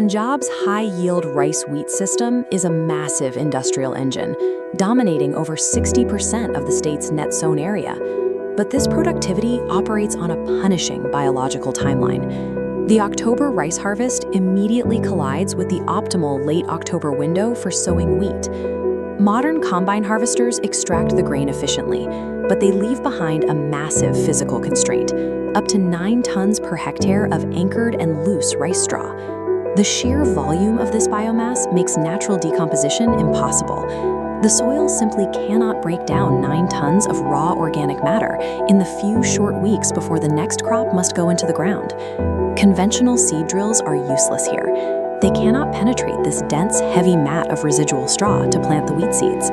Punjab's high-yield rice-wheat system is a massive industrial engine, dominating over 60% of the state's net sown area. But this productivity operates on a punishing biological timeline. The October rice harvest immediately collides with the optimal late October window for sowing wheat. Modern combine harvesters extract the grain efficiently, but they leave behind a massive physical constraint, up to 9 tons per hectare of anchored and loose rice straw. The sheer volume of this biomass makes natural decomposition impossible. The soil simply cannot break down 9 tons of raw organic matter in the few short weeks before the next crop must go into the ground. Conventional seed drills are useless here. They cannot penetrate this dense, heavy mat of residual straw to plant the wheat seeds.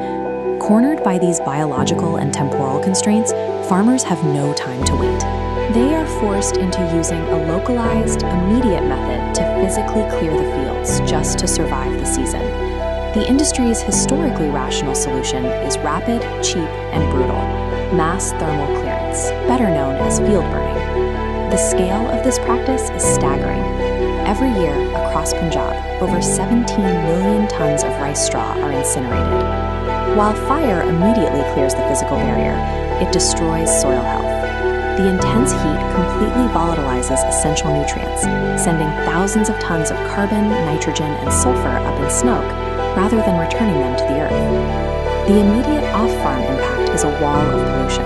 Cornered by these biological and temporal constraints, farmers have no time to wait. They are forced into using a localized, immediate method to physically clear the fields just to survive the season. The industry's historically rational solution is rapid, cheap, and brutal mass thermal clearance, better known as field burning. The scale of this practice is staggering. Every year, across Punjab, over 17 million tons of rice straw are incinerated. While fire immediately clears the physical barrier, it destroys soil health. The intense heat completely volatilizes essential nutrients, sending thousands of tons of carbon, nitrogen, and sulfur up in smoke, rather than returning them to the earth. The immediate off-farm impact is a wall of pollution.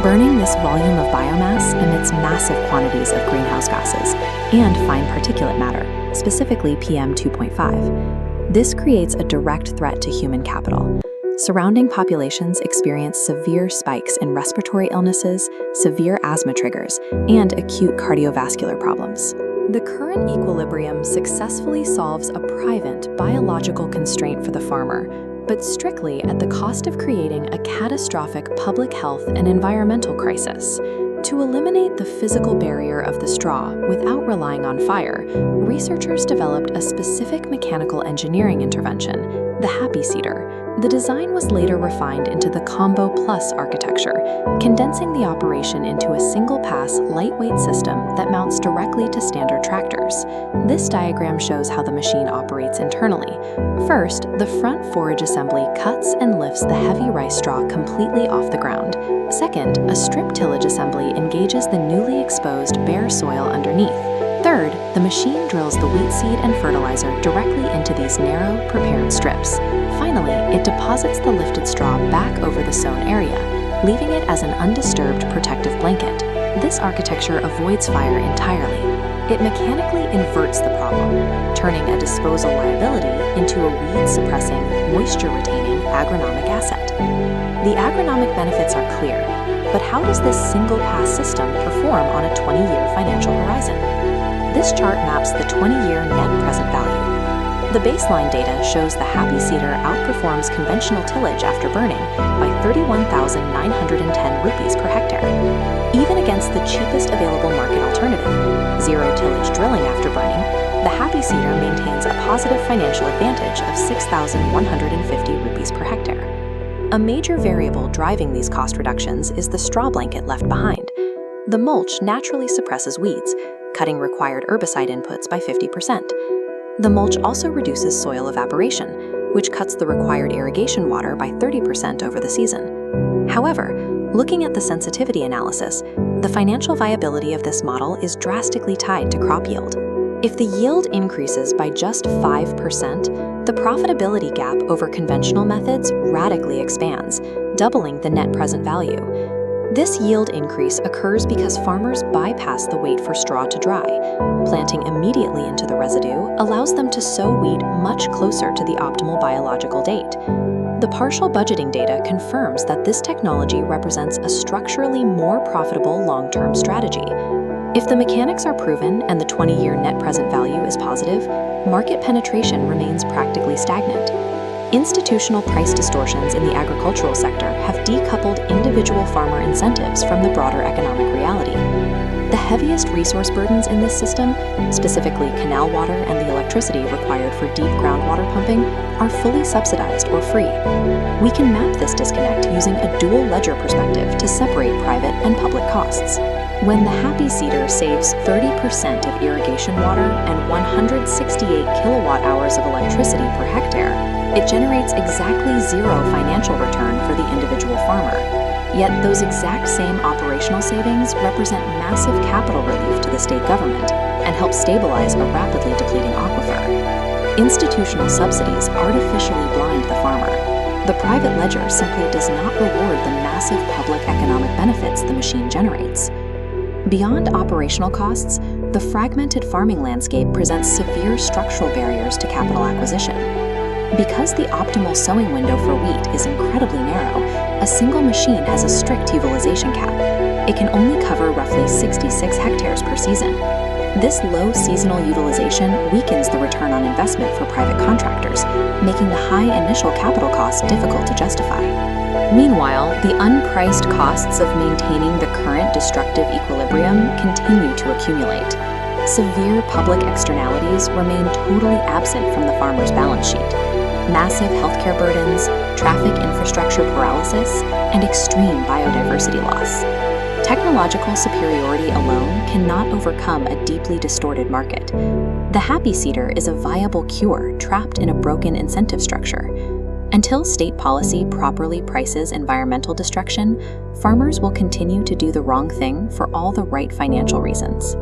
Burning this volume of biomass emits massive quantities of greenhouse gases and fine particulate matter, specifically PM 2.5. This creates a direct threat to human capital. Surrounding populations experience severe spikes in respiratory illnesses, severe asthma triggers, and acute cardiovascular problems. The current equilibrium successfully solves a private biological constraint for the farmer, but strictly at the cost of creating a catastrophic public health and environmental crisis. To eliminate the physical barrier of the straw without relying on fire, researchers developed a specific mechanical engineering intervention, the Happy Seeder. The design was later refined into the Combo Plus architecture, condensing the operation into a single-pass, lightweight system that mounts directly to standard tractors. This diagram shows how the machine operates internally. First, the front forage assembly cuts and lifts the heavy rice straw completely off the ground. Second, a strip tillage assembly engages the newly exposed bare soil underneath. Third, the machine drills the wheat seed and fertilizer directly into these narrow, prepared strips. Finally, it deposits the lifted straw back over the sown area, leaving it as an undisturbed protective blanket. This architecture avoids fire entirely. It mechanically inverts the problem, turning a disposal liability into a weed-suppressing, moisture-retaining agronomic asset. The agronomic benefits are clear, but how does this single-pass system perform on a 20-year financial horizon? This chart maps the 20-year net present value. The baseline data shows the Happy Seeder outperforms conventional tillage after burning by 31,910 rupees per hectare. Even against the cheapest available market alternative, zero tillage drilling after burning, the Happy Seeder maintains a positive financial advantage of 6,150 rupees per hectare. A major variable driving these cost reductions is the straw blanket left behind. The mulch naturally suppresses weeds, cutting required herbicide inputs by 50%. The mulch also reduces soil evaporation, which cuts the required irrigation water by 30% over the season. However, looking at the sensitivity analysis, the financial viability of this model is drastically tied to crop yield. If the yield increases by just 5%, the profitability gap over conventional methods radically expands, doubling the net present value. This yield increase occurs because farmers bypass the wait for straw to dry. Planting immediately into the residue allows them to sow wheat much closer to the optimal biological date. The partial budgeting data confirms that this technology represents a structurally more profitable long-term strategy. If the mechanics are proven and the 20-year net present value is positive, market penetration remains practically stagnant. Institutional price distortions in the agricultural sector have decoupled individual farmer incentives from the broader economic reality. The heaviest resource burdens in this system, specifically canal water and the electricity required for deep groundwater pumping, are fully subsidized or free. We can map this disconnect using a dual ledger perspective to separate private and public costs. When the Happy Seeder saves 30% of irrigation water and 168 kilowatt hours of electricity per hectare, it generates exactly zero financial return for the individual farmer. Yet those exact same operational savings represent massive capital relief to the state government and help stabilize a rapidly depleting aquifer. Institutional subsidies artificially blind the farmer. The private ledger simply does not reward the massive public economic benefits the machine generates. Beyond operational costs, the fragmented farming landscape presents severe structural barriers to capital acquisition. Because the optimal sowing window for wheat is incredibly narrow, a single machine has a strict utilization cap. It can only cover roughly 66 hectares per season. This low seasonal utilization weakens the return on investment for private contractors, making the high initial capital cost difficult to justify. Meanwhile, the unpriced costs of maintaining the current destructive equilibrium continue to accumulate. Severe public externalities remain totally absent from the farmer's balance sheet. Massive healthcare burdens, traffic infrastructure paralysis, and extreme biodiversity loss. Technological superiority alone cannot overcome a deeply distorted market. The Happy Seeder is a viable cure trapped in a broken incentive structure. Until state policy properly prices environmental destruction, farmers will continue to do the wrong thing for all the right financial reasons.